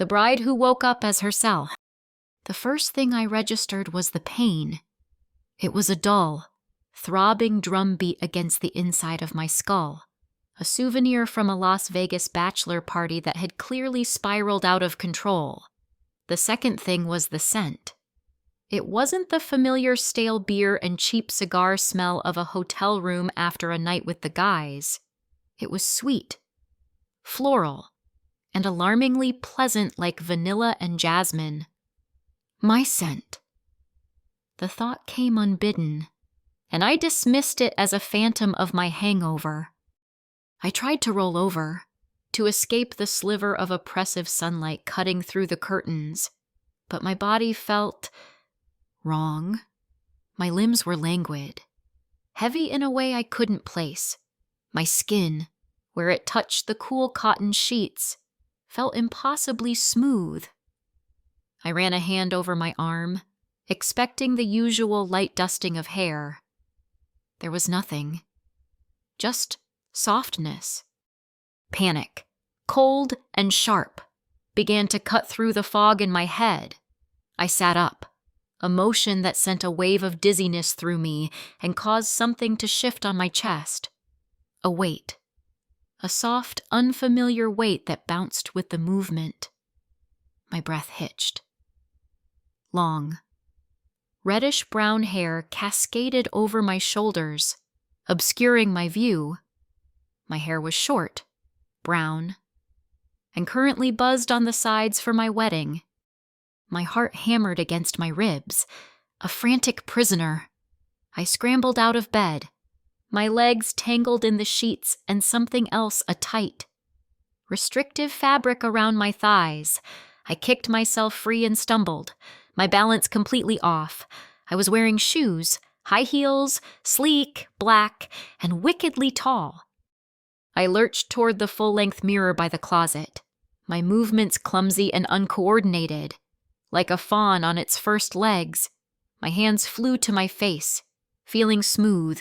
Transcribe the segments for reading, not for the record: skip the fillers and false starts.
The bride who woke up as herself. The first thing I registered was the pain. It was a dull, throbbing drumbeat against the inside of my skull, a souvenir from a Las Vegas bachelor party that had clearly spiraled out of control. The second thing was the scent. It wasn't the familiar stale beer and cheap cigar smell of a hotel room after a night with the guys. It was sweet, floral, and alarmingly pleasant like vanilla and jasmine. My scent. The thought came unbidden, and I dismissed it as a phantom of my hangover. I tried to roll over, to escape the sliver of oppressive sunlight cutting through the curtains, but my body felt wrong. My limbs were languid, heavy in a way I couldn't place. My skin, where it touched the cool cotton sheets, felt impossibly smooth. I ran a hand over my arm, expecting the usual light dusting of hair. There was nothing. Just softness. Panic, cold and sharp, began to cut through the fog in my head. I sat up, a motion that sent a wave of dizziness through me and caused something to shift on my chest. A weight. A soft, unfamiliar weight that bounced with the movement. My breath hitched. Long, reddish-brown hair cascaded over my shoulders, obscuring my view. My hair was short, brown, and currently buzzed on the sides for my wedding. My heart hammered against my ribs, a frantic prisoner. I scrambled out of bed, my legs tangled in the sheets and something else a-tight. Restrictive fabric around my thighs. I kicked myself free and stumbled, my balance completely off. I was wearing shoes, high heels, sleek, black, and wickedly tall. I lurched toward the full-length mirror by the closet, my movements clumsy and uncoordinated. Like a fawn on its first legs, my hands flew to my face, feeling smooth,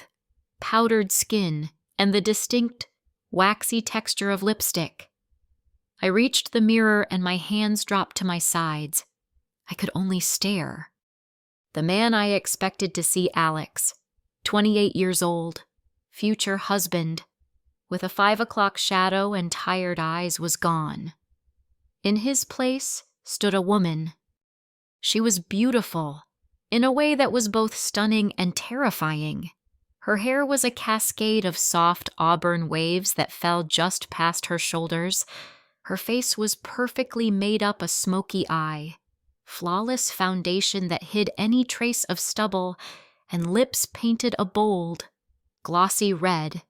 powdered skin, and the distinct, waxy texture of lipstick. I reached the mirror and my hands dropped to my sides. I could only stare. The man I expected to see, Alex, 28 years old, future husband, with a 5 o'clock shadow and tired eyes, was gone. In his place stood a woman. She was beautiful, in a way that was both stunning and terrifying. Her hair was a cascade of soft auburn waves that fell just past her shoulders. Her face was perfectly made up a smoky eye, flawless foundation that hid any trace of stubble, and lips painted a bold, glossy red.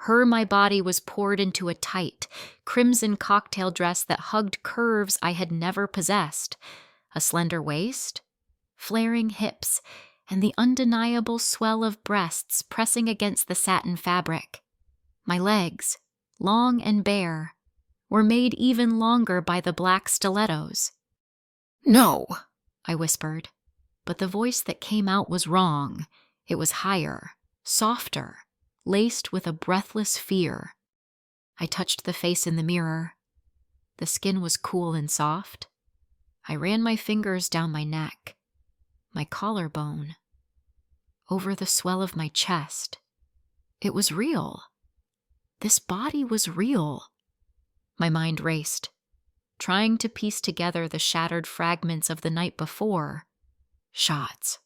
My body was poured into a tight, crimson cocktail dress that hugged curves I had never possessed. A slender waist, flaring hips, and the undeniable swell of breasts pressing against the satin fabric. My legs, long and bare, were made even longer by the black stilettos. "No," I whispered, but the voice that came out was wrong. It was higher, softer, laced with a breathless fear. I touched the face in the mirror. The skin was cool and soft. I ran my fingers down my neck, my collarbone, over the swell of my chest. It was real. This body was real. My mind raced, trying to piece together the shattered fragments of the night before. Shots.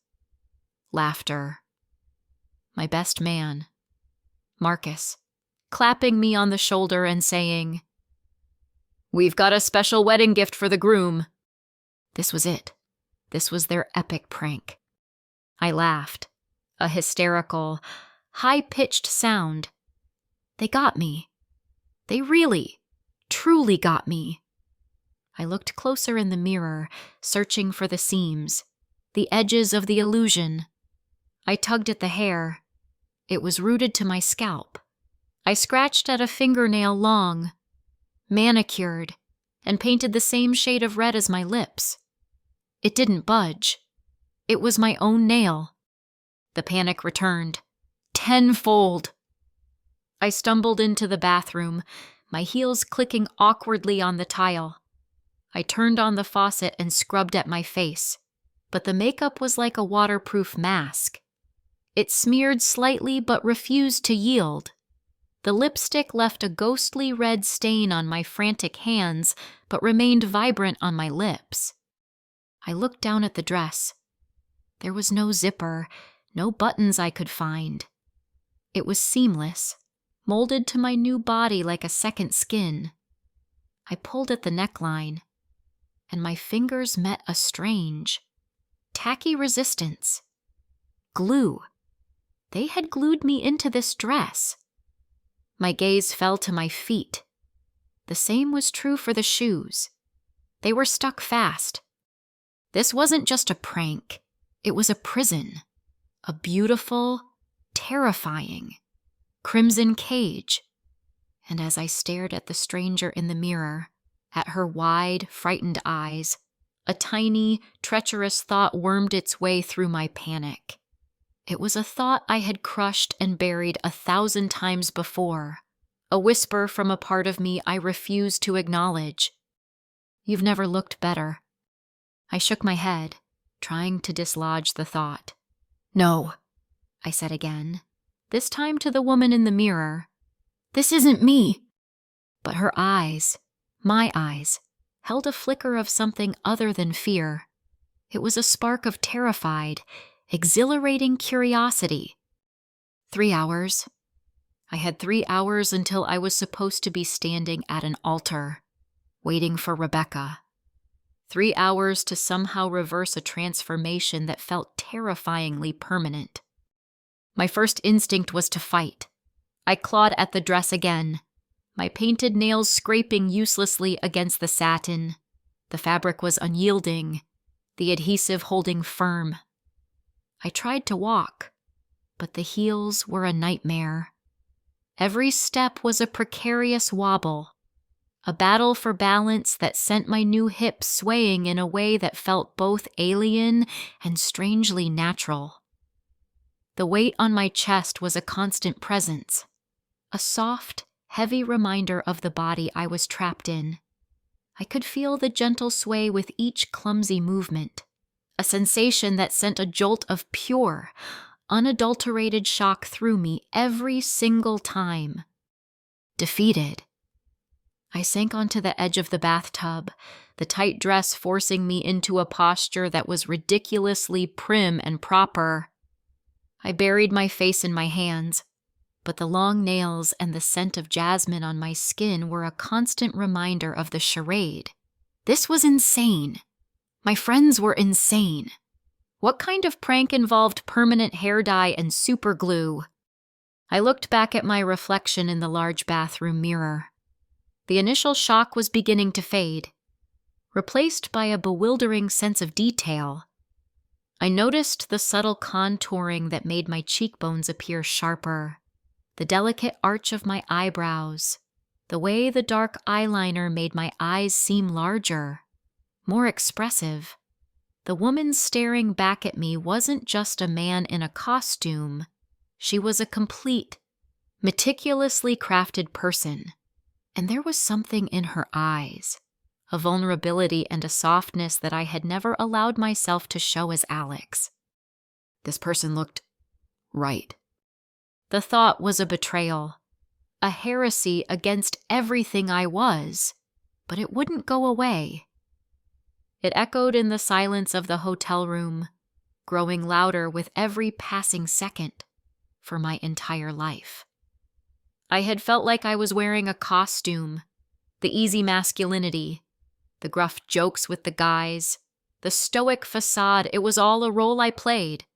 Laughter. My best man, Marcus, clapping me on the shoulder and saying, "We've got a special wedding gift for the groom." This was it. This was their epic prank. I laughed, a hysterical, high-pitched sound. They got me. They really, truly got me. I looked closer in the mirror, searching for the seams, the edges of the illusion. I tugged at the hair. It was rooted to my scalp. I scratched at a fingernail long, manicured, and painted the same shade of red as my lips. It didn't budge. It was my own nail. The panic returned, tenfold. I stumbled into the bathroom, my heels clicking awkwardly on the tile. I turned on the faucet and scrubbed at my face, but the makeup was like a waterproof mask. It smeared slightly but refused to yield. The lipstick left a ghostly red stain on my frantic hands, but remained vibrant on my lips. I looked down at the dress. There was no zipper, no buttons I could find. It was seamless, molded to my new body like a second skin. I pulled at the neckline, and my fingers met a strange, tacky resistance. Glue. They had glued me into this dress. My gaze fell to my feet. The same was true for the shoes. They were stuck fast. This wasn't just a prank. It was a prison. A beautiful, terrifying, crimson cage. And as I stared at the stranger in the mirror, at her wide, frightened eyes, a tiny, treacherous thought wormed its way through my panic. It was a thought I had crushed and buried 1,000 times before, a whisper from a part of me I refused to acknowledge. "You've never looked better." I shook my head, trying to dislodge the thought. "No," I said again, this time to the woman in the mirror. "This isn't me." But her eyes, my eyes, held a flicker of something other than fear. It was a spark of terrified, exhilarating curiosity. 3 hours. I had 3 hours until I was supposed to be standing at an altar, waiting for Rebecca. 3 hours to somehow reverse a transformation that felt terrifyingly permanent. My first instinct was to fight. I clawed at the dress again, my painted nails scraping uselessly against the satin. The fabric was unyielding, the adhesive holding firm. I tried to walk, but the heels were a nightmare. Every step was a precarious wobble, a battle for balance that sent my new hips swaying in a way that felt both alien and strangely natural. The weight on my chest was a constant presence, a soft, heavy reminder of the body I was trapped in. I could feel the gentle sway with each clumsy movement, a sensation that sent a jolt of pure, unadulterated shock through me every single time. Defeated. I sank onto the edge of the bathtub, the tight dress forcing me into a posture that was ridiculously prim and proper. I buried my face in my hands, but the long nails and the scent of jasmine on my skin were a constant reminder of the charade. This was insane. My friends were insane. What kind of prank involved permanent hair dye and super glue? I looked back at my reflection in the large bathroom mirror. The initial shock was beginning to fade, replaced by a bewildering sense of detail. I noticed the subtle contouring that made my cheekbones appear sharper, the delicate arch of my eyebrows, the way the dark eyeliner made my eyes seem larger, more expressive. The woman staring back at me wasn't just a man in a costume. She was a complete, meticulously crafted person. And there was something in her eyes, a vulnerability and a softness that I had never allowed myself to show as Alex. This person looked right. The thought was a betrayal, a heresy against everything I was, but it wouldn't go away. It echoed in the silence of the hotel room, growing louder with every passing second for my entire life. I had felt like I was wearing a costume, the easy masculinity, the gruff jokes with the guys, the stoic facade. It was all a role I played,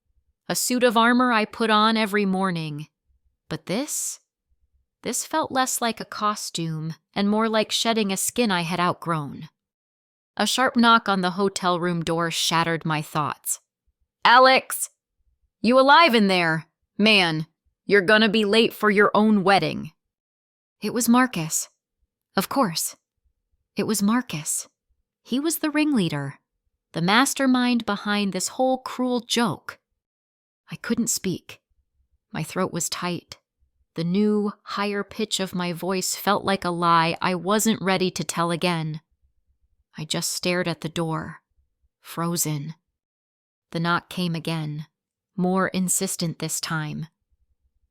a suit of armor I put on every morning. But this felt less like a costume and more like shedding a skin I had outgrown. A sharp knock on the hotel room door shattered my thoughts. "Alex! You alive in there? Man, you're gonna be late for your own wedding." It was Marcus. Of course. It was Marcus. He was the ringleader, the mastermind behind this whole cruel joke. I couldn't speak. My throat was tight. The new, higher pitch of my voice felt like a lie I wasn't ready to tell again. I just stared at the door, frozen. The knock came again, more insistent this time.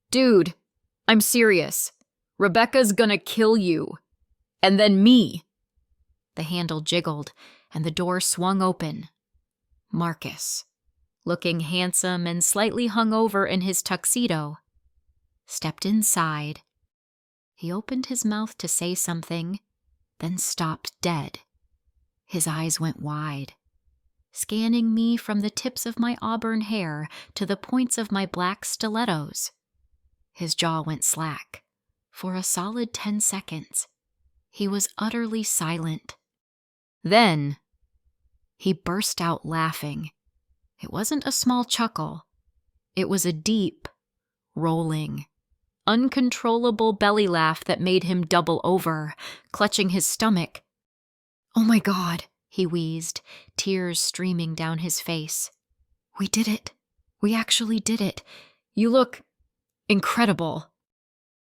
Dude, I'm serious. Rebecca's gonna kill you. And then me. The handle jiggled, and the door swung open. Marcus, looking handsome and slightly hungover in his tuxedo, stepped inside. He opened his mouth to say something, then stopped dead. His eyes went wide, scanning me from the tips of my auburn hair to the points of my black stilettos. His jaw went slack. For a solid 10 seconds, he was utterly silent. Then, he burst out laughing. It wasn't a small chuckle. It was a deep, rolling, uncontrollable belly laugh that made him double over, clutching his stomach. "Oh my God," he wheezed, tears streaming down his face. "We did it. We actually did it. You look incredible."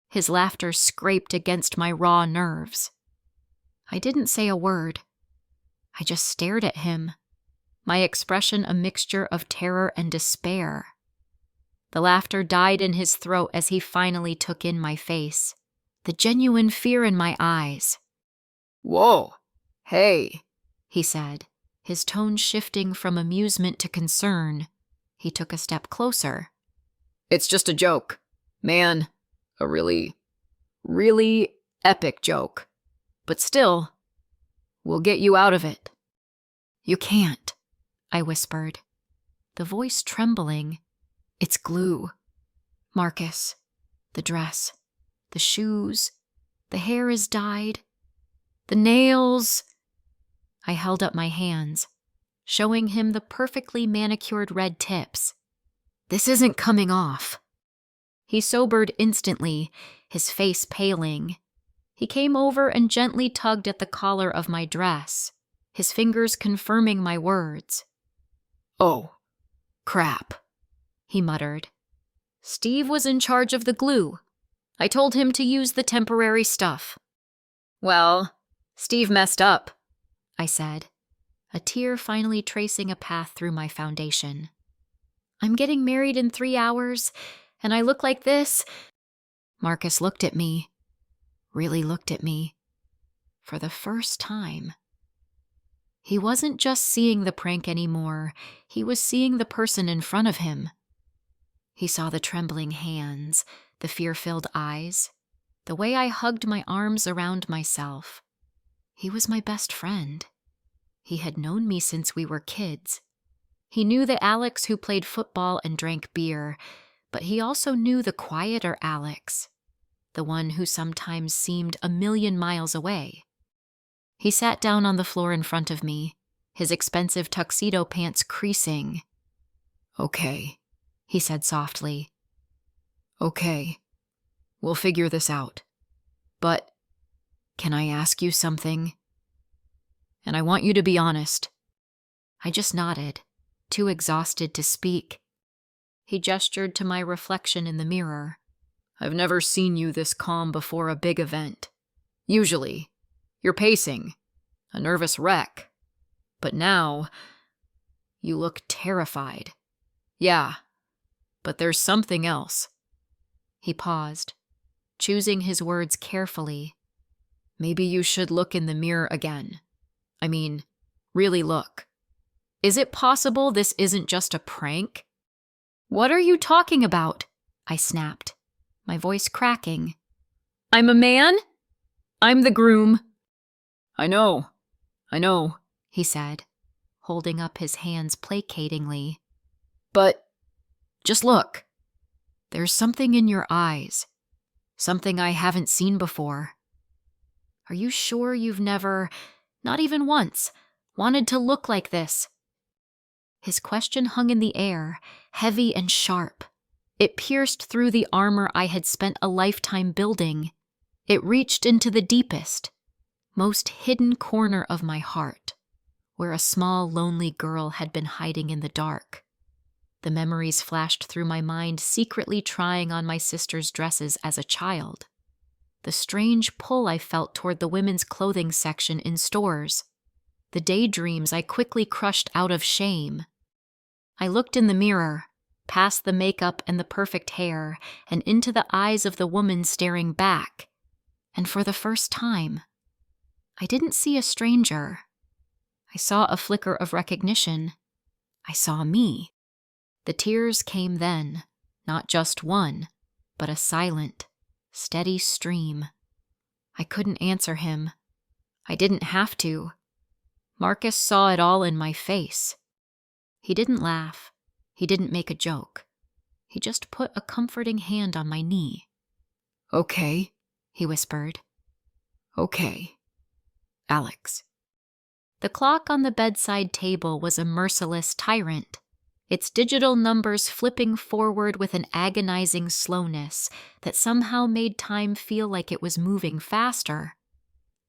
His laughter scraped against my raw nerves. I didn't say a word. I just stared at him, my expression a mixture of terror and despair. The laughter died in his throat as he finally took in my face, the genuine fear in my eyes. "Whoa, hey," he said, his tone shifting from amusement to concern. He took a step closer. "It's just a joke. Man, a really, really epic joke. But still, we'll get you out of it." "You can't," I whispered, the voice trembling. "It's glue. Marcus, the dress, the shoes, the hair is dyed, the nails." I held up my hands, showing him the perfectly manicured red tips. "This isn't coming off." He sobered instantly, his face paling. He came over and gently tugged at the collar of my dress, his fingers confirming my words. "Oh, crap," he muttered. "Steve was in charge of the glue. I told him to use the temporary stuff." "Well, Steve messed up," I said, a tear finally tracing a path through my foundation. "I'm getting married in 3 hours, and I look like this." Marcus looked at me, really looked at me, for the first time. He wasn't just seeing the prank anymore, he was seeing the person in front of him. He saw the trembling hands, the fear-filled eyes, the way I hugged my arms around myself. He was my best friend. He had known me since we were kids. He knew the Alex who played football and drank beer, but he also knew the quieter Alex, the one who sometimes seemed a million miles away. He sat down on the floor in front of me, his expensive tuxedo pants creasing. "Okay," he said softly. "Okay, we'll figure this out. But can I ask you something? And I want you to be honest." I just nodded, too exhausted to speak. He gestured to my reflection in the mirror. "I've never seen you this calm before a big event. Usually, you're pacing, a nervous wreck. But now, you look terrified. Yeah, but there's something else." He paused, choosing his words carefully. "Maybe you should look in the mirror again. I mean, really look. Is it possible this isn't just a prank?" "What are you talking about?" I snapped, my voice cracking. "I'm a man. I'm the groom." I know, he said, holding up his hands placatingly. "But just look. There's something in your eyes. Something I haven't seen before." "Are you sure you've never, not even once, wanted to look like this?" His question hung in the air, heavy and sharp. It pierced through the armor I had spent a lifetime building. It reached into the deepest, most hidden corner of my heart, where a small, lonely girl had been hiding in the dark. The memories flashed through my mind, secretly trying on my sister's dresses as a child. The strange pull I felt toward the women's clothing section in stores. the daydreams I quickly crushed out of shame. I looked in the mirror, past the makeup and the perfect hair, and into the eyes of the woman staring back, and for the first time, I didn't see a stranger. I saw a flicker of recognition. I saw me. The tears came then, not just one, but a silent, steady stream. I couldn't answer him. I didn't have to. Marcus saw it all in my face. He didn't laugh. He didn't make a joke. He just put a comforting hand on my knee. "Okay," he whispered. "Okay. Alex." The clock on the bedside table was a merciless tyrant, its digital numbers flipping forward with an agonizing slowness that somehow made time feel like it was moving faster.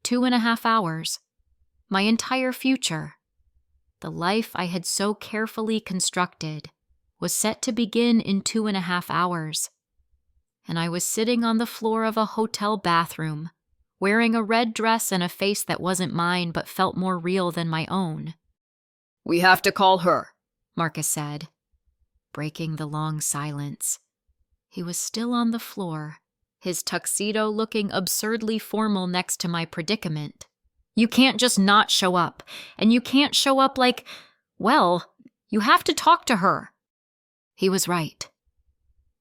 2.5 hours. My entire future. The life I had so carefully constructed was set to begin in 2.5 hours. And I was sitting on the floor of a hotel bathroom, wearing a red dress and a face that wasn't mine but felt more real than my own. "We have to call her," Marcus said, breaking the long silence. He was still on the floor, his tuxedo looking absurdly formal next to my predicament. You can't just not show up, and you can't show up like, well, you have to talk to her. He was right.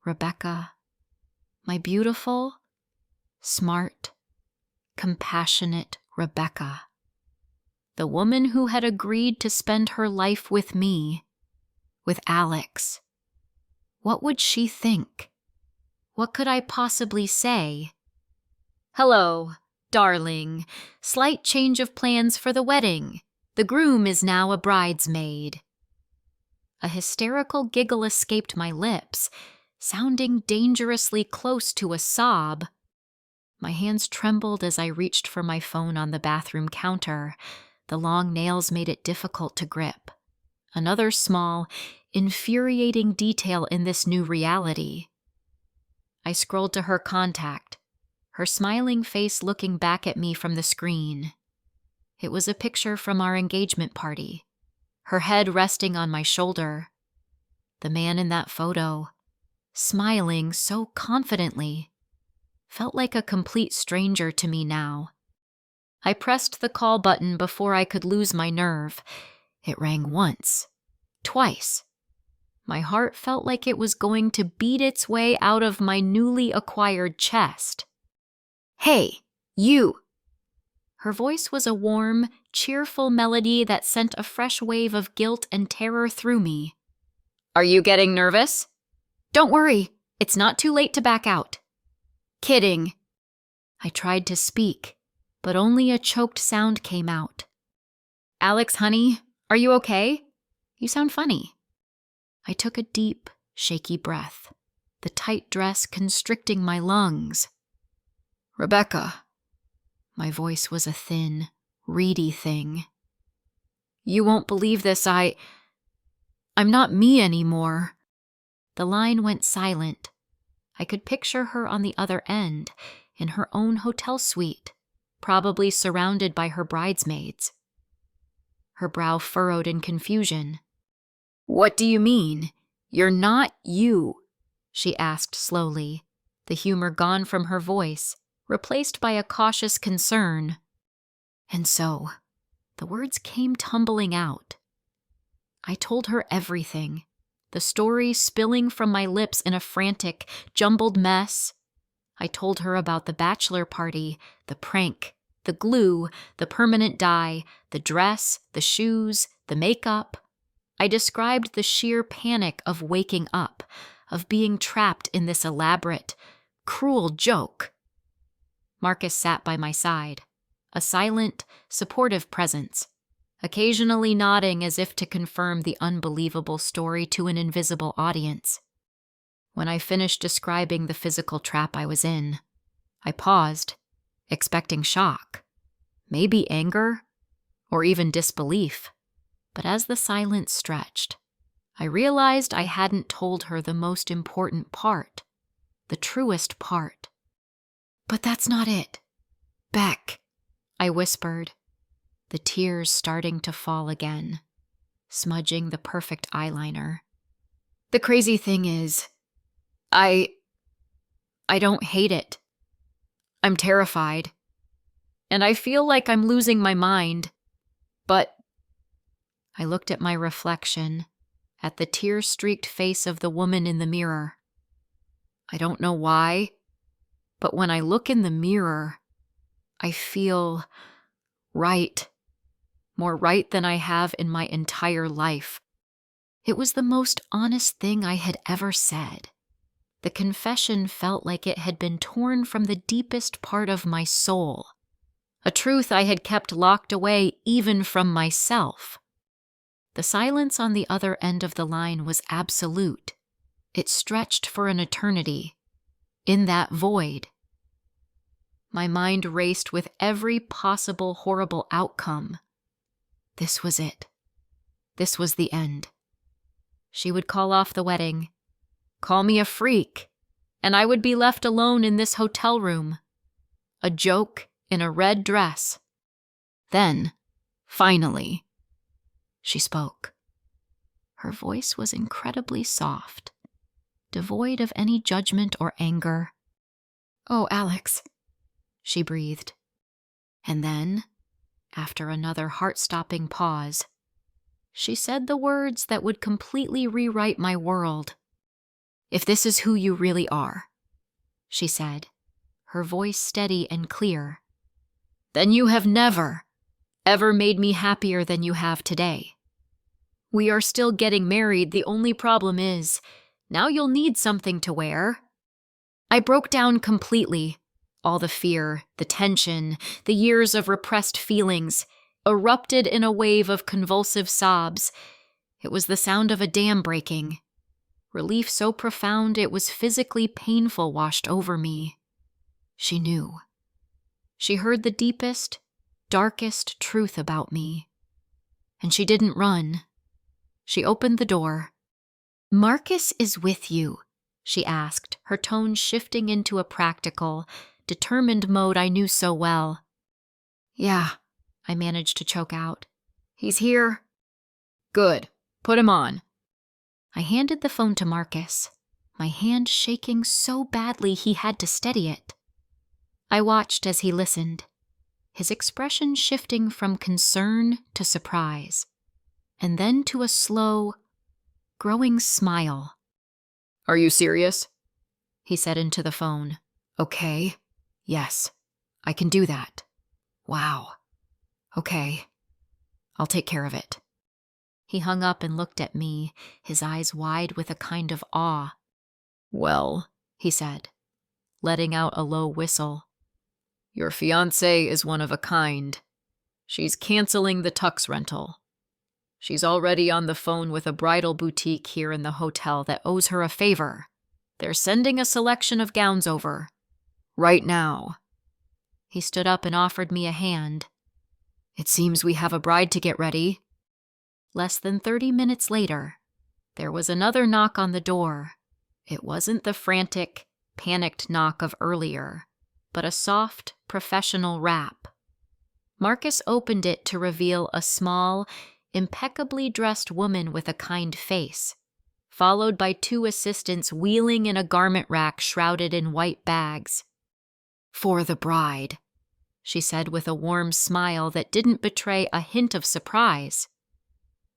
Rebecca, my beautiful, smart, compassionate Rebecca. The woman who had agreed to spend her life with me, with Alex. What would she think? What could I possibly say? Hello, darling. Slight change of plans for the wedding. The groom is now a bridesmaid. A hysterical giggle escaped my lips, sounding dangerously close to a sob. My hands trembled as I reached for my phone on the bathroom counter. The long nails made it difficult to grip. Another small, infuriating detail in this new reality. I scrolled to her contact, her smiling face looking back at me from the screen. It was a picture from our engagement party, her head resting on my shoulder. The man in that photo, smiling so confidently, felt like a complete stranger to me now. I pressed the call button before I could lose my nerve. It rang once, twice. My heart felt like it was going to beat its way out of my newly acquired chest. Hey, you! Her voice was a warm, cheerful melody that sent a fresh wave of guilt and terror through me. Are you getting nervous? Don't worry, it's not too late to back out. Kidding. I tried to speak, but only a choked sound came out. Alex, honey, are you okay? You sound funny. I took a deep, shaky breath, the tight dress constricting my lungs. Rebecca. My voice was a thin, reedy thing. You won't believe this, I'm not me anymore. The line went silent. I could picture her on the other end, in her own hotel suite, probably surrounded by her bridesmaids. Her brow furrowed in confusion. What do you mean? You're not you, she asked slowly, the humor gone from her voice, replaced by a cautious concern. And so, the words came tumbling out. I told her everything, the story spilling from my lips in a frantic, jumbled mess. I told her about the bachelor party, the prank, the glue, the permanent dye, the dress, the shoes, the makeup. I described the sheer panic of waking up, of being trapped in this elaborate, cruel joke. Marcus sat by my side, a silent, supportive presence, occasionally nodding as if to confirm the unbelievable story to an invisible audience. When I finished describing the physical trap I was in, I paused, expecting shock, maybe anger, or even disbelief. But as the silence stretched, I realized I hadn't told her the most important part, the truest part. But that's not it. Beck, I whispered. the tears starting to fall again, smudging the perfect eyeliner. The crazy thing is, I don't hate it. I'm terrified. And I feel like I'm losing my mind. But I looked at my reflection, at the tear-streaked face of the woman in the mirror. I don't know why, but when I look in the mirror, I feel right. More right than I have in my entire life. It was the most honest thing I had ever said. The confession felt like it had been torn from the deepest part of my soul, a truth I had kept locked away even from myself. The silence on the other end of the line was absolute. It stretched for an eternity. In that void, my mind raced with every possible horrible outcome. This was it. This was the end. She would call off the wedding, call me a freak, and I would be left alone in this hotel room, a joke in a red dress. Then, finally, she spoke. Her voice was incredibly soft, devoid of any judgment or anger. "Oh, Alex," she breathed. And then, after another heart-stopping pause, she said the words that would completely rewrite my world. "If this is who you really are," she said, her voice steady and clear, "then you have never, ever made me happier than you have today. We are still getting married. The only problem is, now you'll need something to wear." I broke down completely. All the fear, the tension, the years of repressed feelings erupted in a wave of convulsive sobs. It was the sound of a dam breaking. Relief so profound it was physically painful washed over me. She knew. She heard the deepest, darkest truth about me. And she didn't run. She opened the door. "Marcus is with you?" she asked, her tone shifting into a practical, determined mode I knew so well. "Yeah," I managed to choke out. "He's here." "Good. Put him on." I handed the phone to Marcus, my hand shaking so badly he had to steady it. I watched as he listened, his expression shifting from concern to surprise, and then to a slow, growing smile. "Are you serious?" he said into the phone. "Okay. Yes, I can do that. Wow. Okay. I'll take care of it." He hung up and looked at me, his eyes wide with a kind of awe. "Well," he said, letting out a low whistle, "your fiancée is one of a kind. She's canceling the tux rental. She's already on the phone with a bridal boutique here in the hotel that owes her a favor. They're sending a selection of gowns over. Right now." He stood up and offered me a hand. "It seems we have a bride to get ready." Less than 30 minutes later, there was another knock on the door. It wasn't the frantic, panicked knock of earlier, but a soft, professional rap. Marcus opened it to reveal a small, impeccably dressed woman with a kind face, followed by 2 assistants wheeling in a garment rack shrouded in white bags. "For the bride," she said with a warm smile that didn't betray a hint of surprise.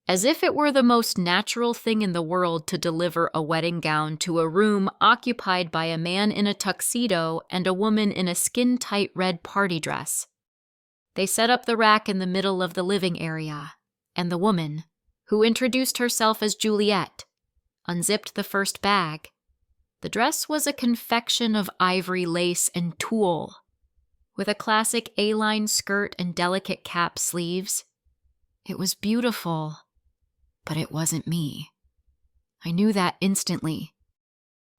As if it were the most natural thing in the world to deliver a wedding gown to a room occupied by a man in a tuxedo and a woman in a skin-tight red party dress. They set up the rack in the middle of the living area, and the woman, who introduced herself as Juliet, unzipped the first bag. The dress was a confection of ivory lace and tulle, with a classic A-line skirt and delicate cap sleeves. It was beautiful, but it wasn't me. I knew that instantly.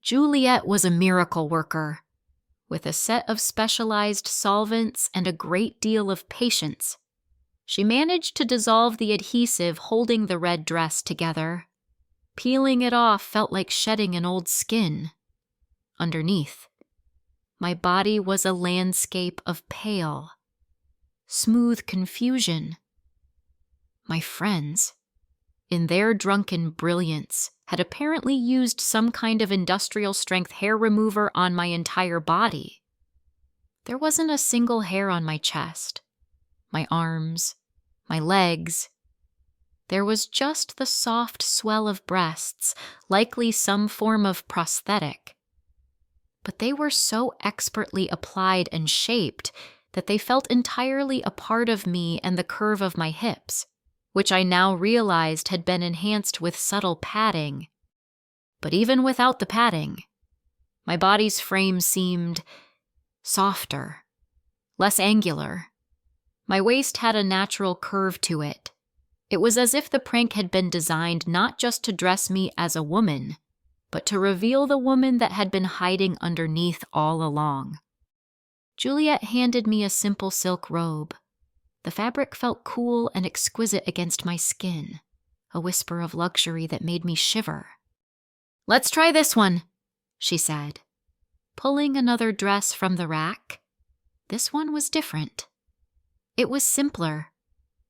Juliet was a miracle worker, with a set of specialized solvents and a great deal of patience. She managed to dissolve the adhesive holding the red dress together. Peeling it off felt like shedding an old skin. Underneath, my body was a landscape of pale, smooth confusion. my friends, in their drunken brilliance, had apparently used some kind of industrial-strength hair remover on my entire body. There wasn't a single hair on my chest, my arms, my legs. There was just the soft swell of breasts, likely some form of prosthetic. But they were so expertly applied and shaped that they felt entirely a part of me and the curve of my hips, which I now realized had been enhanced with subtle padding. But even without the padding, my body's frame seemed softer, less angular. My waist had a natural curve to it. It was as if the prank had been designed not just to dress me as a woman, but to reveal the woman that had been hiding underneath all along. Juliet handed me a simple silk robe. The fabric felt cool and exquisite against my skin, a whisper of luxury that made me shiver. "Let's try this one," she said, pulling another dress from the rack. This one was different. It was simpler.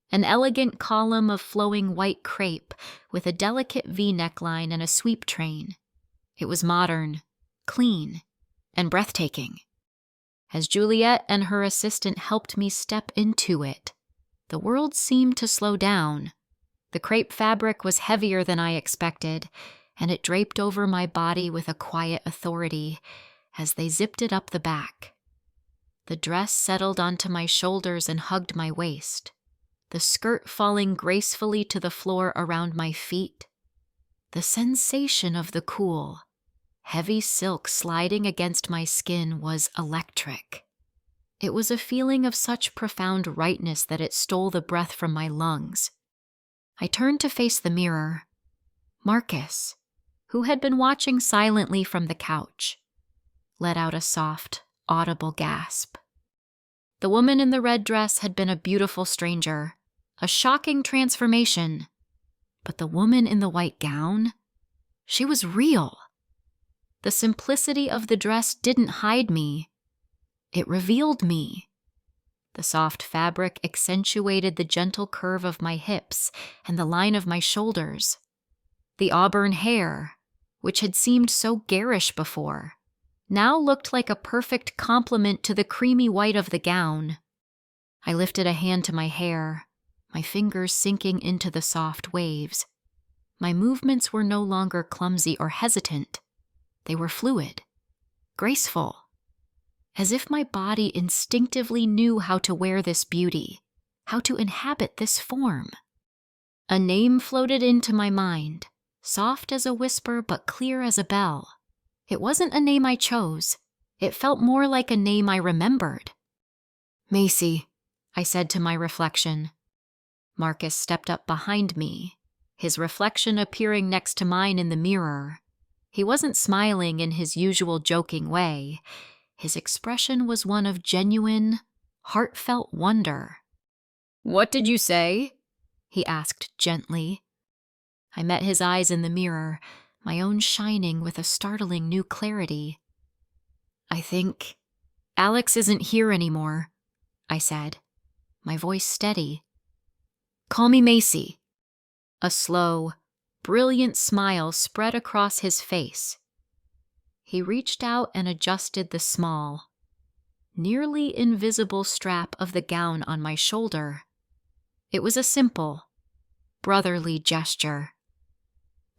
An elegant column of flowing white crepe with a delicate V neckline and a sweep train. It was modern, clean, and breathtaking. As Juliet and her assistant helped me step into it, the world seemed to slow down. The crepe fabric was heavier than I expected, and it draped over my body with a quiet authority as they zipped it up the back. The dress settled onto my shoulders and hugged my waist, the skirt falling gracefully to the floor around my feet. The sensation of the cool, heavy silk sliding against my skin was electric. It was a feeling of such profound rightness that it stole the breath from my lungs. I turned to face the mirror. Marcus, who had been watching silently from the couch, let out a soft, audible gasp. The woman in the red dress had been a beautiful stranger, a shocking transformation. But the woman in the white gown, she was real. The simplicity of the dress didn't hide me. It revealed me. The soft fabric accentuated the gentle curve of my hips and the line of my shoulders. The auburn hair, which had seemed so garish before, now looked like a perfect complement to the creamy white of the gown. I lifted a hand to my hair, my fingers sinking into the soft waves. My movements were no longer clumsy or hesitant. They were fluid, graceful, as if my body instinctively knew how to wear this beauty, how to inhabit this form. A name floated into my mind, soft as a whisper but clear as a bell. It wasn't a name I chose. It felt more like a name I remembered. "Macy," I said to my reflection. Marcus stepped up behind me, his reflection appearing next to mine in the mirror. He wasn't smiling in his usual joking way. His expression was one of genuine, heartfelt wonder. "What did you say?" he asked gently. I met his eyes in the mirror, my own shining with a startling new clarity. "I think Alex isn't here anymore," I said, my voice steady. "Call me Macy." A slow, brilliant smile spread across his face. He reached out and adjusted the small, nearly invisible strap of the gown on my shoulder. It was a simple, brotherly gesture,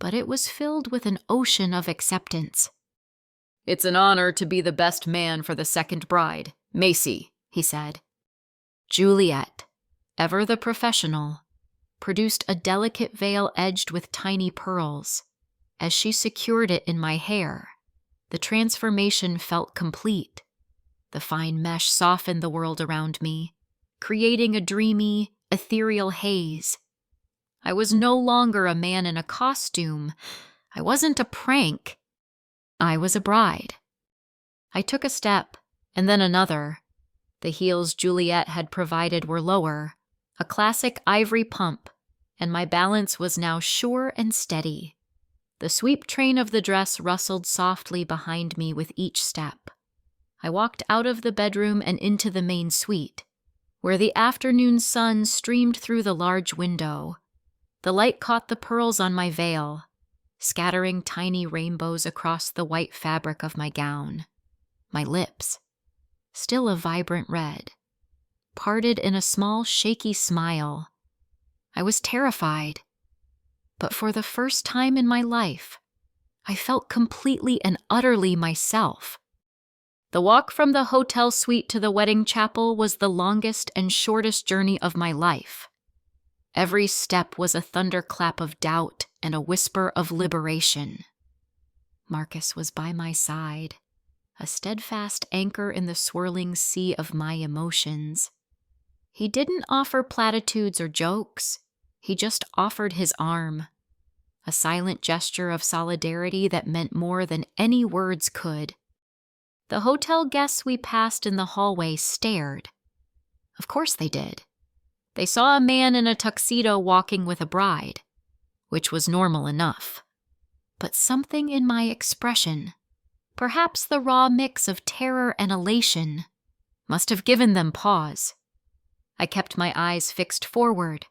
but it was filled with an ocean of acceptance. "It's an honor to be the best man for the second bride, Macy," he said. Juliet, ever the professional, produced a delicate veil edged with tiny pearls. As she secured it in my hair, the transformation felt complete. The fine mesh softened the world around me, creating a dreamy, ethereal haze. I was no longer a man in a costume. I wasn't a prank. I was a bride. I took a step, and then another. The heels Juliet had provided were lower, a classic ivory pump, and my balance was now sure and steady. The sweep train of the dress rustled softly behind me with each step. I walked out of the bedroom and into the main suite, where the afternoon sun streamed through the large window. The light caught the pearls on my veil, scattering tiny rainbows across the white fabric of my gown. My lips, still a vibrant red, parted in a small, shaky smile. I was terrified, but for the first time in my life, I felt completely and utterly myself. The walk from the hotel suite to the wedding chapel was the longest and shortest journey of my life. Every step was a thunderclap of doubt and a whisper of liberation. Marcus was by my side, a steadfast anchor in the swirling sea of my emotions. He didn't offer platitudes or jokes. He just offered his arm, a silent gesture of solidarity that meant more than any words could. The hotel guests we passed in the hallway stared. Of course they did. They saw a man in a tuxedo walking with a bride, which was normal enough. But something in my expression, perhaps the raw mix of terror and elation, must have given them pause. I kept my eyes fixed forward,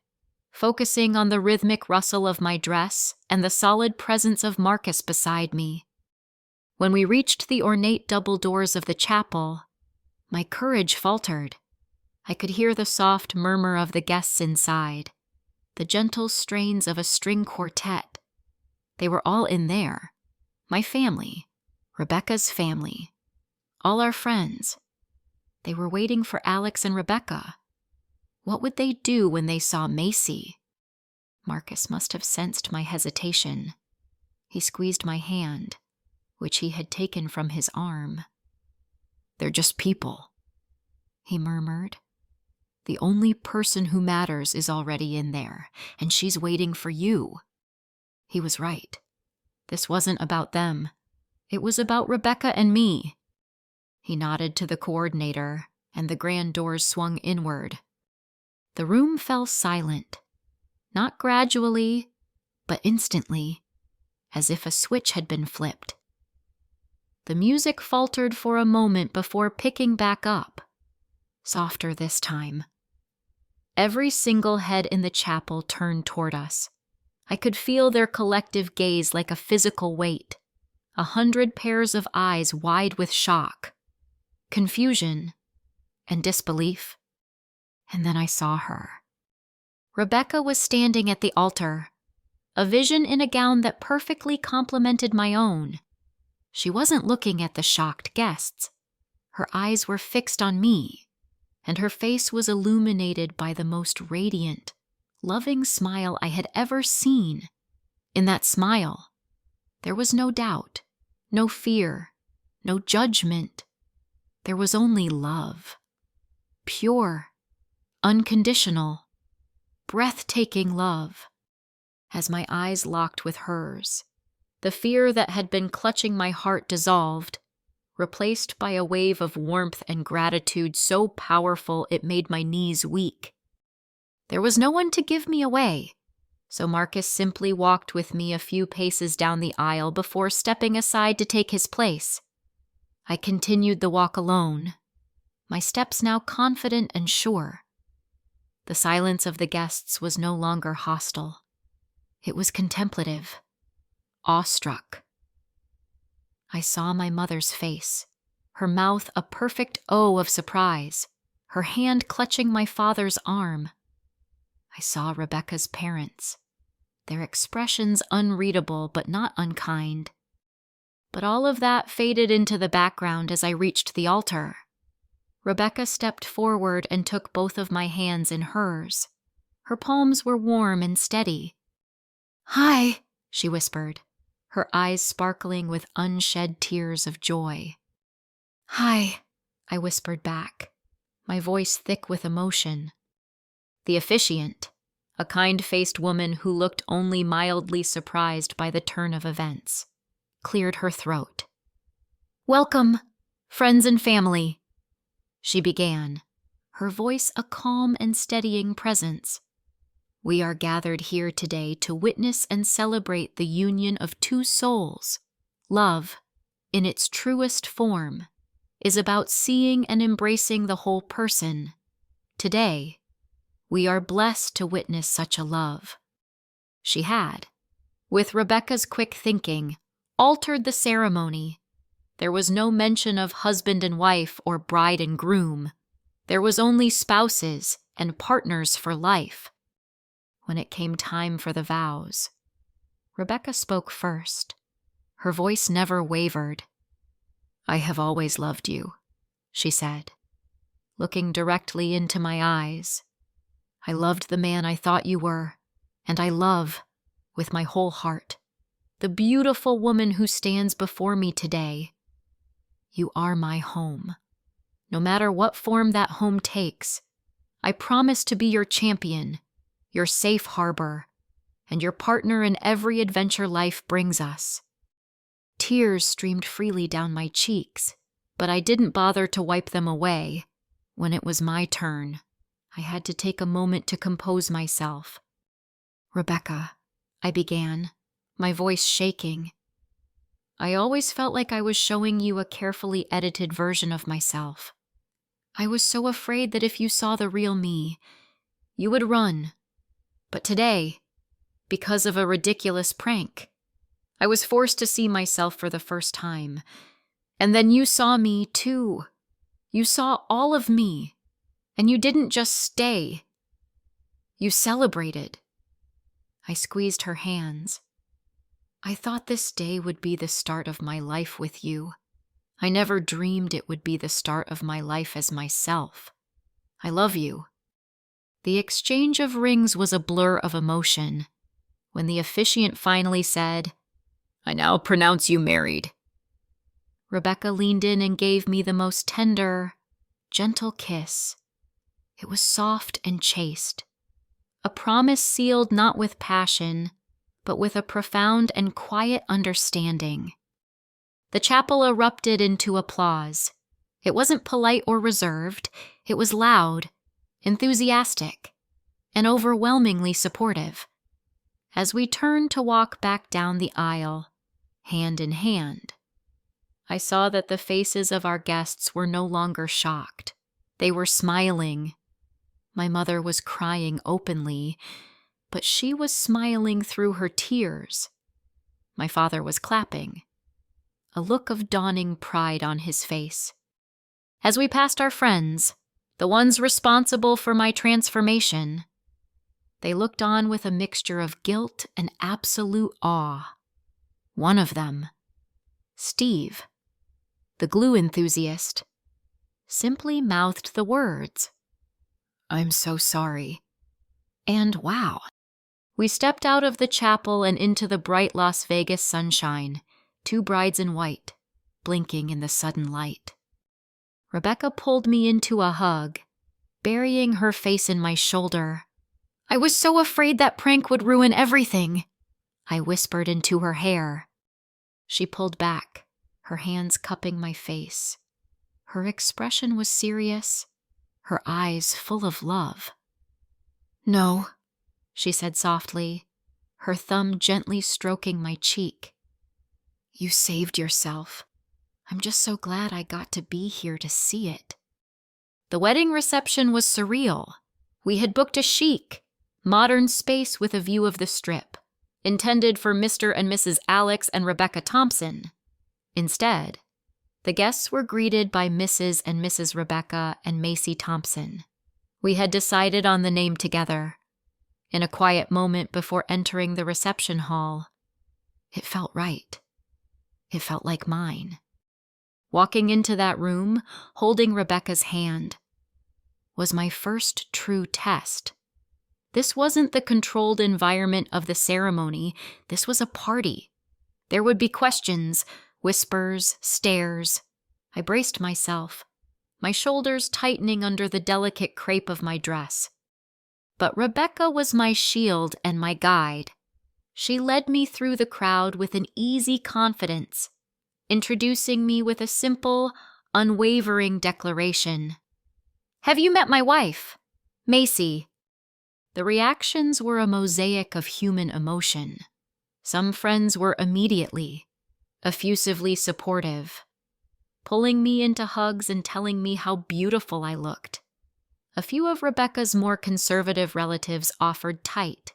focusing on the rhythmic rustle of my dress and the solid presence of Marcus beside me. When we reached the ornate double doors of the chapel, my courage faltered. I could hear the soft murmur of the guests inside, the gentle strains of a string quartet. They were all in there. My family, Rebecca's family, all our friends. They were waiting for Alex and Rebecca. What would they do when they saw Macy? Marcus must have sensed my hesitation. He squeezed my hand, which he had taken from his arm. "They're just people," he murmured. "The only person who matters is already in there, and she's waiting for you." He was right. This wasn't about them. It was about Rebecca and me. He nodded to the coordinator, and the grand doors swung inward. The room fell silent, not gradually, but instantly, as if a switch had been flipped. The music faltered for a moment before picking back up, softer this time. Every single head in the chapel turned toward us. I could feel their collective gaze like a physical weight, 100 pairs of eyes wide with shock, confusion, and disbelief. And then I saw her. Rebecca was standing at the altar, a vision in a gown that perfectly complemented my own. She wasn't looking at the shocked guests. Her eyes were fixed on me, and her face was illuminated by the most radiant, loving smile I had ever seen. In that smile, there was no doubt, no fear, no judgment. There was only love. Pure, unconditional, breathtaking love. As my eyes locked with hers, the fear that had been clutching my heart dissolved, replaced by a wave of warmth and gratitude so powerful it made my knees weak. There was no one to give me away, so Marcus simply walked with me a few paces down the aisle before stepping aside to take his place. I continued the walk alone, my steps now confident and sure. The silence of the guests was no longer hostile. It was contemplative, awestruck. I saw my mother's face, her mouth a perfect O of surprise, her hand clutching my father's arm. I saw Rebecca's parents, their expressions unreadable but not unkind. But all of that faded into the background as I reached the altar. Rebecca stepped forward and took both of my hands in hers. Her palms were warm and steady. "Hi," she whispered, her eyes sparkling with unshed tears of joy. "Hi," I whispered back, my voice thick with emotion. The officiant, a kind-faced woman who looked only mildly surprised by the turn of events, cleared her throat. "Welcome, friends and family," she began, her voice a calm and steadying presence. "We are gathered here today to witness and celebrate the union of two souls. Love, in its truest form, is about seeing and embracing the whole person, Today, we are blessed to witness such a love. She had, with Rebecca's quick thinking, altered the ceremony. There was no mention of husband and wife or bride and groom. There was only spouses and partners for life. When it came time for the vows, Rebecca spoke first. Her voice never wavered. "I have always loved you," she said, looking directly into my eyes. "I loved the man I thought you were, and I love, with my whole heart, the beautiful woman who stands before me today. You are my home. No matter what form that home takes, I promise to be your champion, your safe harbor, and your partner in every adventure life brings us." Tears streamed freely down my cheeks, but I didn't bother to wipe them away. When it was my turn, I had to take a moment to compose myself. "Rebecca," I began, my voice shaking. "I always felt like I was showing you a carefully edited version of myself. I was so afraid that if you saw the real me, you would run. But today, because of a ridiculous prank, I was forced to see myself for the first time. And then you saw me too. You saw all of me. And you didn't just stay. You celebrated." I squeezed her hands. "I thought this day would be the start of my life with you. I never dreamed it would be the start of my life as myself. I love you." The exchange of rings was a blur of emotion. When the officiant finally said, "I now pronounce you married," Rebecca leaned in and gave me the most tender, gentle kiss. It was soft and chaste, a promise sealed not with passion, but with a profound and quiet understanding. The chapel erupted into applause. It wasn't polite or reserved. It was loud, enthusiastic, and overwhelmingly supportive. As we turned to walk back down the aisle, hand in hand, I saw that the faces of our guests were no longer shocked. They were smiling. My mother was crying openly, but she was smiling through her tears. My father was clapping, a look of dawning pride on his face. As we passed our friends, the ones responsible for my transformation, they looked on with a mixture of guilt and absolute awe. One of them, Steve, the glue enthusiast, simply mouthed the words, "I'm so sorry." And wow. We stepped out of the chapel and into the bright Las Vegas sunshine, two brides in white, blinking in the sudden light. Rebecca pulled me into a hug, burying her face in my shoulder. "I was so afraid that prank would ruin everything," I whispered into her hair. She pulled back, her hands cupping my face. Her expression was serious, her eyes full of love. "No," she said softly, her thumb gently stroking my cheek. "You saved yourself. I'm just so glad I got to be here to see it." The wedding reception was surreal. We had booked a chic, modern space with a view of the Strip, intended for Mr. and Mrs. Alex and Rebecca Thompson. Instead, the guests were greeted by Mrs. and Mrs. Rebecca and Macy Thompson. We had decided on the name together. In a quiet moment before entering the reception hall, it felt right. It felt like mine. Walking into that room, holding Rebecca's hand, was my first true test. This wasn't the controlled environment of the ceremony. This was a party. There would be questions, whispers, stares. I braced myself, my shoulders tightening under the delicate crepe of my dress. But Rebecca was my shield and my guide. She led me through the crowd with an easy confidence, introducing me with a simple, unwavering declaration. "Have you met my wife, Macy?" The reactions were a mosaic of human emotion. Some friends were immediately, effusively supportive, pulling me into hugs and telling me how beautiful I looked. A few of Rebecca's more conservative relatives offered tight,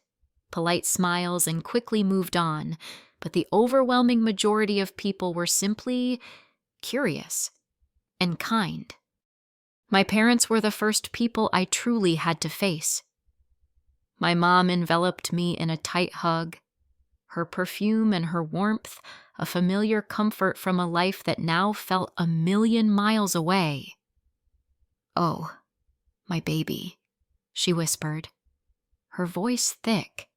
polite smiles and quickly moved on, but the overwhelming majority of people were simply curious and kind. My parents were the first people I truly had to face. My mom enveloped me in a tight hug, her perfume and her warmth a familiar comfort from a life that now felt 1,000,000 miles away. "Oh, my baby," she whispered, her voice thick.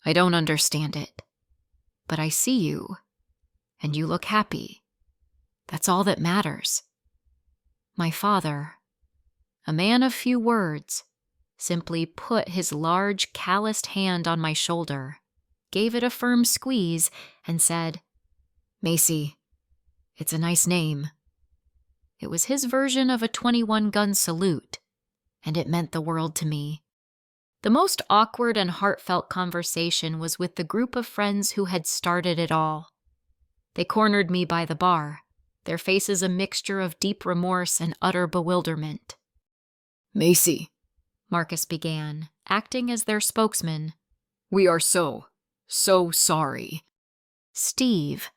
"I don't understand it, but I see you, and you look happy. That's all that matters." My father, a man of few words, simply put his large, calloused hand on my shoulder, gave it a firm squeeze, and said, "Macy, it's a nice name." It was his version of a 21-gun salute, and it meant the world to me. The most awkward and heartfelt conversation was with the group of friends who had started it all. They cornered me by the bar, their faces a mixture of deep remorse and utter bewilderment. "Macy," Marcus began, acting as their spokesman, "we are so sorry." Steve,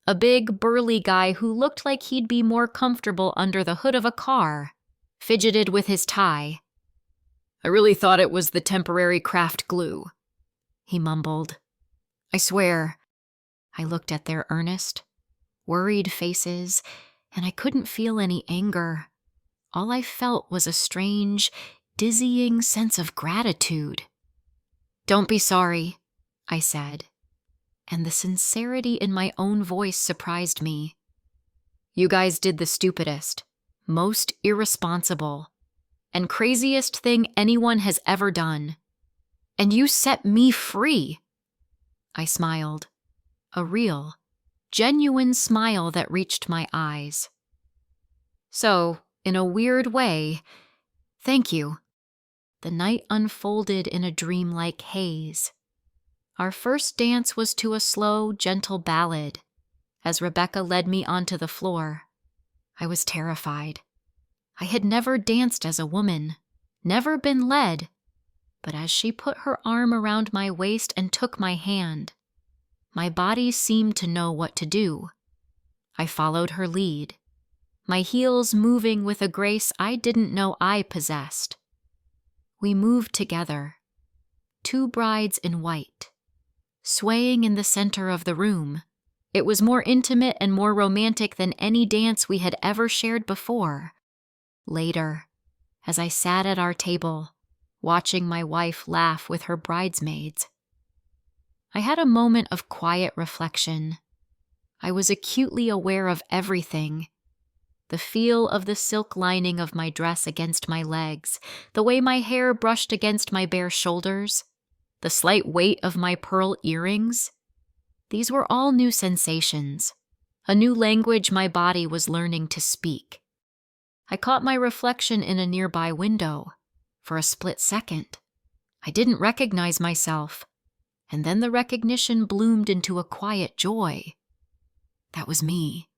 a big, burly guy who looked like he'd be more comfortable under the hood of a car, fidgeted with his tie. "I really thought it was the temporary craft glue," he mumbled. "I swear." I looked at their earnest, worried faces, and I couldn't feel any anger. All I felt was a strange, dizzying sense of gratitude. "Don't be sorry," I said, and the sincerity in my own voice surprised me. "You guys did the stupidest, most irresponsible, and craziest thing anyone has ever done. And you set me free." I smiled, a real, genuine smile that reached my eyes. "So, in a weird way, thank you." The night unfolded in a dreamlike haze. Our first dance was to a slow, gentle ballad. As Rebecca led me onto the floor, I was terrified. I had never danced as a woman, never been led, but as she put her arm around my waist and took my hand, my body seemed to know what to do. I followed her lead, my heels moving with a grace I didn't know I possessed. We moved together, two brides in white, swaying in the center of the room. It was more intimate and more romantic than any dance we had ever shared before. Later, as I sat at our table, watching my wife laugh with her bridesmaids, I had a moment of quiet reflection. I was acutely aware of everything. The feel of the silk lining of my dress against my legs, the way my hair brushed against my bare shoulders, the slight weight of my pearl earrings. These were all new sensations, a new language my body was learning to speak. I caught my reflection in a nearby window. For a split second, I didn't recognize myself, and then the recognition bloomed into a quiet joy. That was me.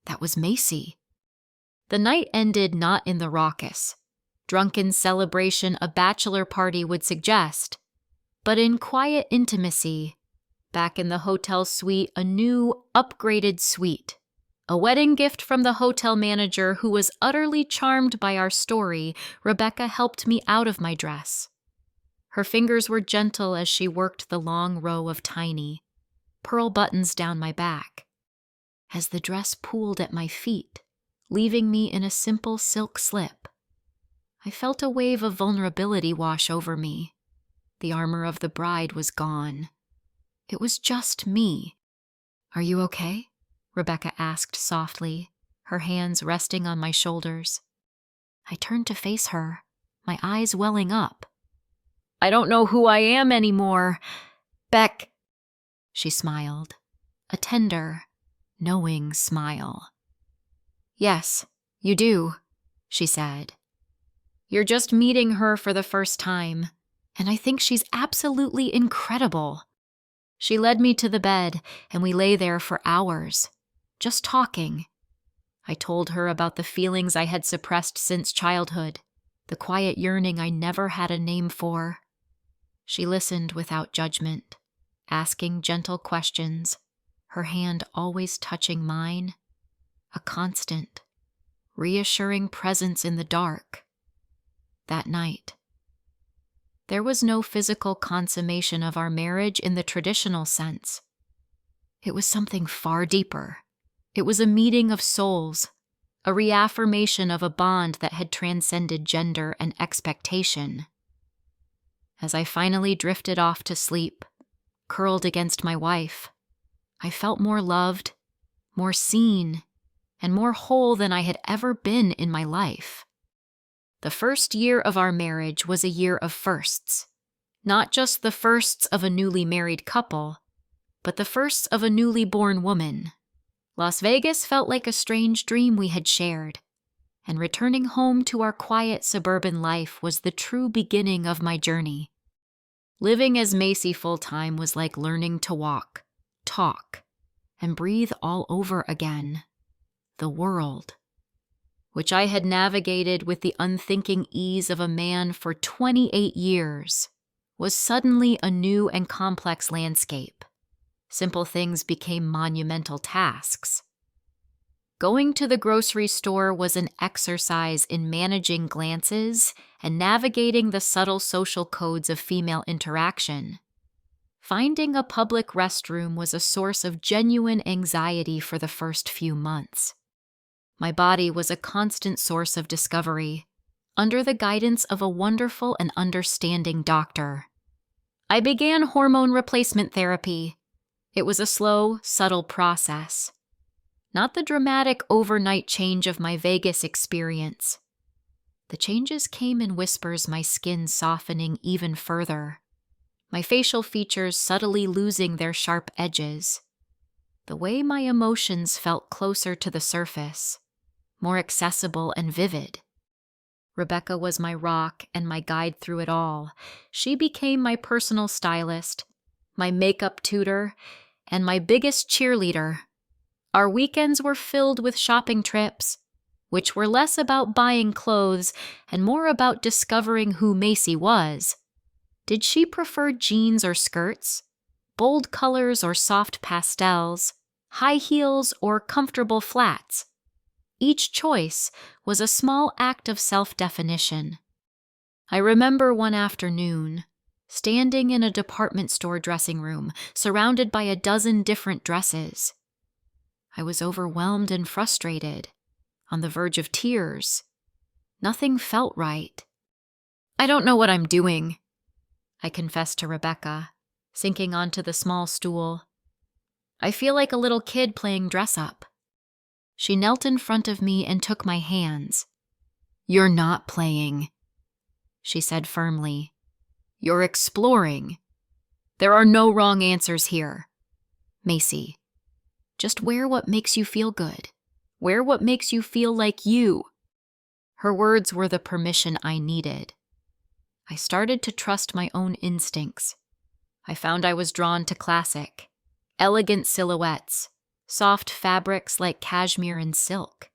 That was Macy. The night ended not in the raucous, drunken celebration a bachelor party would suggest, but in quiet intimacy, back in the hotel suite, a new, upgraded suite. A wedding gift from the hotel manager who was utterly charmed by our story. Rebecca helped me out of my dress. Her fingers were gentle as she worked the long row of tiny, pearl buttons down my back. As the dress pooled at my feet, leaving me in a simple silk slip, I felt a wave of vulnerability wash over me. The armor of the bride was gone. It was just me. "Are you okay?" Rebecca asked softly, her hands resting on my shoulders. I turned to face her, my eyes welling up. "I don't know who I am anymore. Beck." She smiled, a tender, knowing smile. "Yes, you do," she said. "You're just meeting her for the first time, and I think she's absolutely incredible." She led me to the bed, and we lay there for hours, just talking. I told her about the feelings I had suppressed since childhood, the quiet yearning I never had a name for. She listened without judgment, asking gentle questions, her hand always touching mine, a constant, reassuring presence in the dark. That night, there was no physical consummation of our marriage in the traditional sense. It was something far deeper. It was a meeting of souls, a reaffirmation of a bond that had transcended gender and expectation. As I finally drifted off to sleep, curled against my wife, I felt more loved, more seen, and more whole than I had ever been in my life. The first year of our marriage was a year of firsts, not just the firsts of a newly married couple, but the firsts of a newly born woman. Las Vegas felt like a strange dream we had shared, and returning home to our quiet suburban life was the true beginning of my journey. Living as Macy full-time was like learning to walk, talk, and breathe all over again. The world, which I had navigated with the unthinking ease of a man for 28 years, was suddenly a new and complex landscape. Simple things became monumental tasks. Going to the grocery store was an exercise in managing glances and navigating the subtle social codes of female interaction. Finding a public restroom was a source of genuine anxiety for the first few months. My body was a constant source of discovery, under the guidance of a wonderful and understanding doctor. I began hormone replacement therapy. It was a slow, subtle process. Not the dramatic overnight change of my Vegas experience. The changes came in whispers, my skin softening even further, my facial features subtly losing their sharp edges. The way my emotions felt closer to the surface, more accessible and vivid. Rebecca was my rock and my guide through it all. She became my personal stylist, my makeup tutor, and my biggest cheerleader. Our weekends were filled with shopping trips, which were less about buying clothes and more about discovering who Macy was. Did she prefer jeans or skirts, bold colors or soft pastels, high heels or comfortable flats? Each choice was a small act of self-definition. I remember one afternoon, standing in a department store dressing room, surrounded by a dozen different dresses. I was overwhelmed and frustrated, on the verge of tears. Nothing felt right. "I don't know what I'm doing," I confessed to Rebecca, sinking onto the small stool. "I feel like a little kid playing dress-up." She knelt in front of me and took my hands. "You're not playing," she said firmly. "You're exploring. There are no wrong answers here. Macy, just wear what makes you feel good. Wear what makes you feel like you." Her words were the permission I needed. I started to trust my own instincts. I found I was drawn to classic, elegant silhouettes, soft fabrics like cashmere and silk,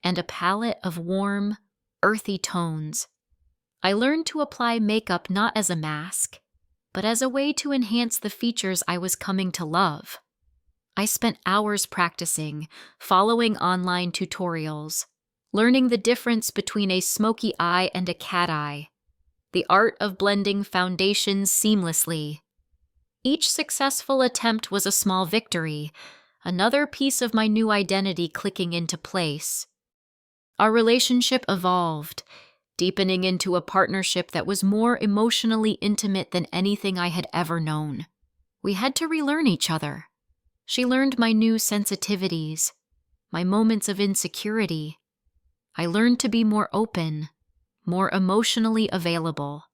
and a palette of warm, earthy tones. I learned to apply makeup not as a mask, but as a way to enhance the features I was coming to love. I spent hours practicing, following online tutorials, learning the difference between a smoky eye and a cat eye, the art of blending foundations seamlessly. Each successful attempt was a small victory, another piece of my new identity clicking into place. Our relationship evolved, deepening into a partnership that was more emotionally intimate than anything I had ever known. We had to relearn each other. She learned my new sensitivities, my moments of insecurity. I learned to be more open, more emotionally available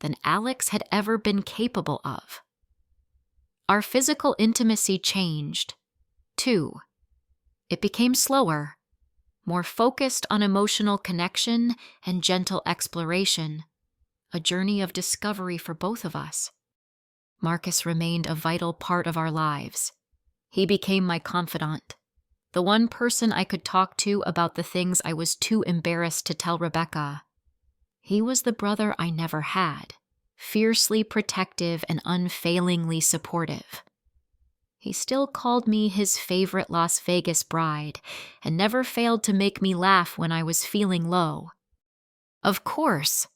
than Alex had ever been capable of. Our physical intimacy changed, too. It became slower, more focused on emotional connection and gentle exploration, a journey of discovery for both of us. Marcus remained a vital part of our lives. He became my confidant, the one person I could talk to about the things I was too embarrassed to tell Rebecca. He was the brother I never had, fiercely protective and unfailingly supportive. He still called me his favorite Las Vegas bride and never failed to make me laugh when I was feeling low. Of course,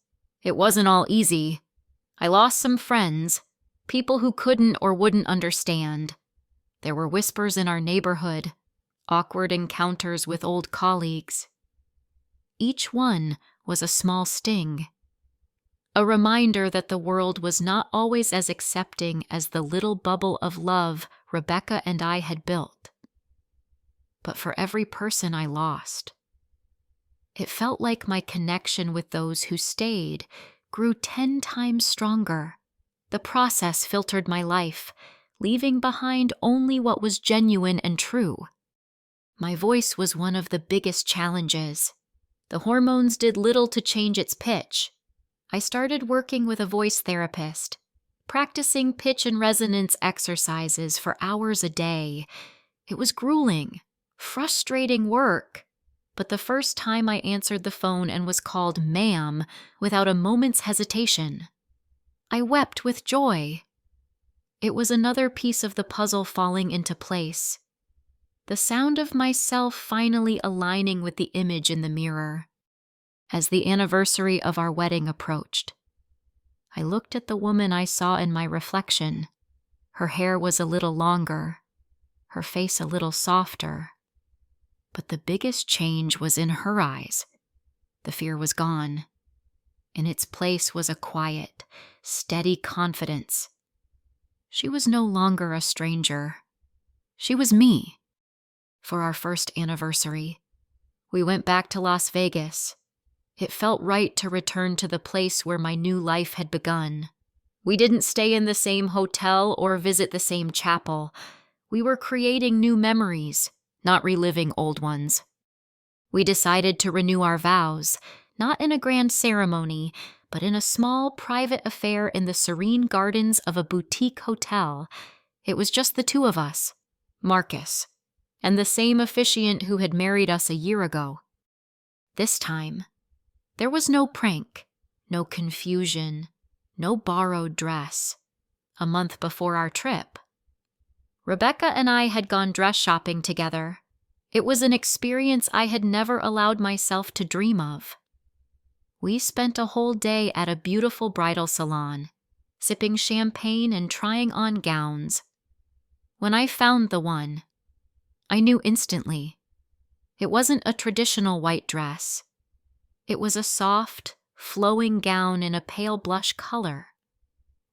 it wasn't all easy. I lost some friends, people who couldn't or wouldn't understand. There were whispers in our neighborhood, awkward encounters with old colleagues. Each one was a small sting, a reminder that the world was not always as accepting as the little bubble of love Rebecca and I had built. But for every person I lost, it felt like my connection with those who stayed grew 10 times stronger. The process filtered my life, leaving behind only what was genuine and true. My voice was one of the biggest challenges. The hormones did little to change its pitch. I started working with a voice therapist, practicing pitch and resonance exercises for hours a day. It was grueling, frustrating work. But the first time I answered the phone and was called ma'am without a moment's hesitation, I wept with joy. It was another piece of the puzzle falling into place. The sound of myself finally aligning with the image in the mirror. As the anniversary of our wedding approached, I looked at the woman I saw in my reflection. Her hair was a little longer, her face a little softer. But the biggest change was in her eyes. The fear was gone. In its place was a quiet, steady confidence. She was no longer a stranger. She was me. For our first anniversary, we went back to Las Vegas. It felt right to return to the place where my new life had begun. We didn't stay in the same hotel or visit the same chapel. We were creating new memories, not reliving old ones. We decided to renew our vows, not in a grand ceremony, but in a small private affair in the serene gardens of a boutique hotel. It was just the two of us, Marcus, and the same officiant who had married us a year ago. This time, there was no prank, no confusion, no borrowed dress. A month before our trip, Rebecca and I had gone dress shopping together. It was an experience I had never allowed myself to dream of. We spent a whole day at a beautiful bridal salon, sipping champagne and trying on gowns. When I found the one, I knew instantly. It wasn't a traditional white dress. It was a soft, flowing gown in a pale blush color,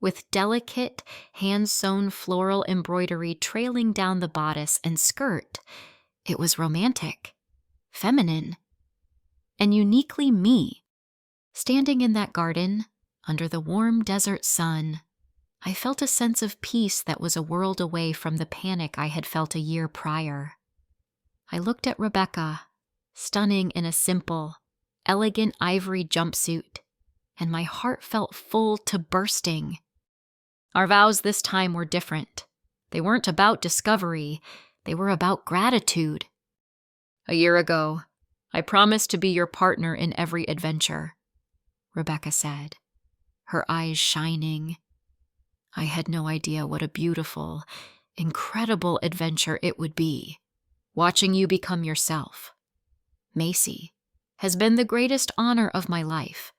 with delicate, hand-sewn floral embroidery trailing down the bodice and skirt. It was romantic, feminine, and uniquely me. Standing in that garden, under the warm desert sun, I felt a sense of peace that was a world away from the panic I had felt a year prior. I looked at Rebecca, stunning in a simple, elegant ivory jumpsuit, and my heart felt full to bursting. Our vows this time were different. They weren't about discovery, they were about gratitude. A year ago, I promised to be your partner in every adventure, Rebecca said, her eyes shining. I had no idea what a beautiful, incredible adventure it would be, watching you become yourself. Macy has been the greatest honor of my life.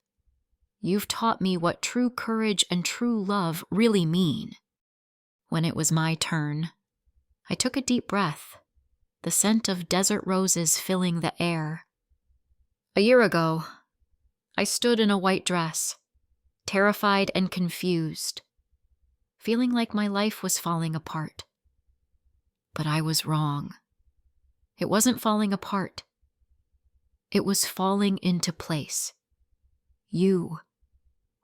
You've taught me what true courage and true love really mean. When it was my turn, I took a deep breath, the scent of desert roses filling the air. A year ago, I stood in a white dress, terrified and confused, feeling like my life was falling apart. But I was wrong. It wasn't falling apart. It was falling into place. You,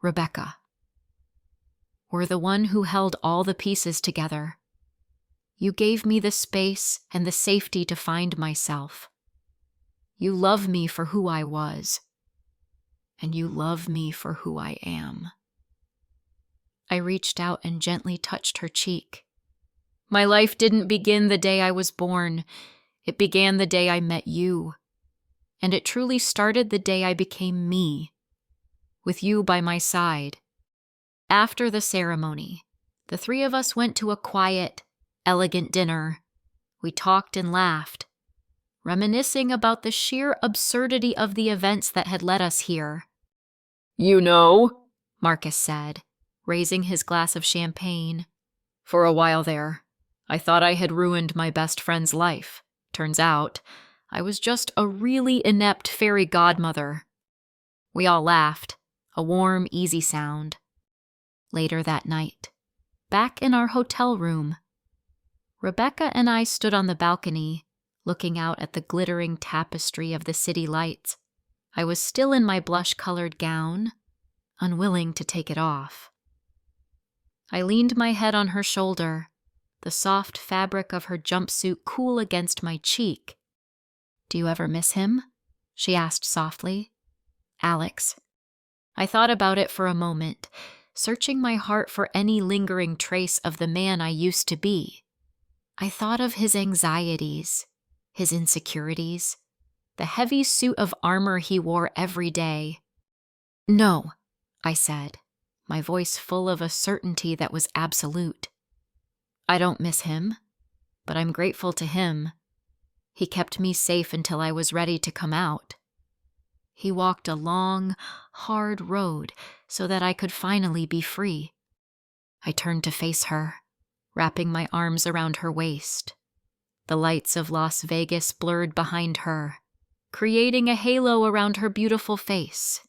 Rebecca, were the one who held all the pieces together. You gave me the space and the safety to find myself. You love me for who I was, and you love me for who I am. I reached out and gently touched her cheek. My life didn't begin the day I was born. It began the day I met you. And it truly started the day I became me. with you by my side. After the ceremony, the three of us went to a quiet, elegant dinner. We talked and laughed, reminiscing about the sheer absurdity of the events that had led us here. You know, Marcus said, raising his glass of champagne. For a while there, I thought I had ruined my best friend's life. Turns out, I was just a really inept fairy godmother. We all laughed, a warm, easy sound. Later that night, back in our hotel room, Rebecca and I stood on the balcony, looking out at the glittering tapestry of the city lights. I was still in my blush-colored gown, unwilling to take it off. I leaned my head on her shoulder, the soft fabric of her jumpsuit cool against my cheek. "Do you ever miss him?" she asked softly. "Alex." I thought about it for a moment, searching my heart for any lingering trace of the man I used to be. I thought of his anxieties, his insecurities, the heavy suit of armor he wore every day. "No," I said, my voice full of a certainty that was absolute. "I don't miss him, but I'm grateful to him. He kept me safe until I was ready to come out. He walked a long, hard road so that I could finally be free." I turned to face her, wrapping my arms around her waist. The lights of Las Vegas blurred behind her, creating a halo around her beautiful face.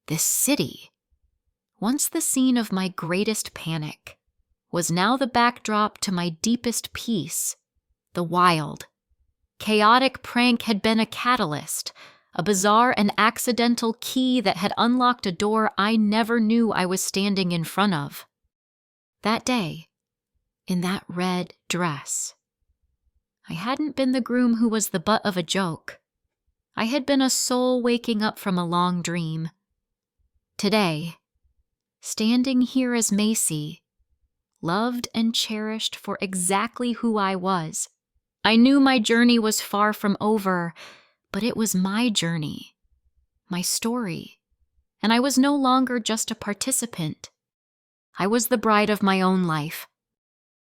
This city, once the scene of my greatest panic, was now the backdrop to my deepest peace. The wild, chaotic prank had been a catalyst, a bizarre and accidental key that had unlocked a door I never knew I was standing in front of. That day, in that red dress, I hadn't been the groom who was the butt of a joke. I had been a soul waking up from a long dream. Today, standing here as Macy, loved and cherished for exactly who I was, I knew my journey was far from over, but it was my journey, my story, and I was no longer just a participant. I was the bride of my own life,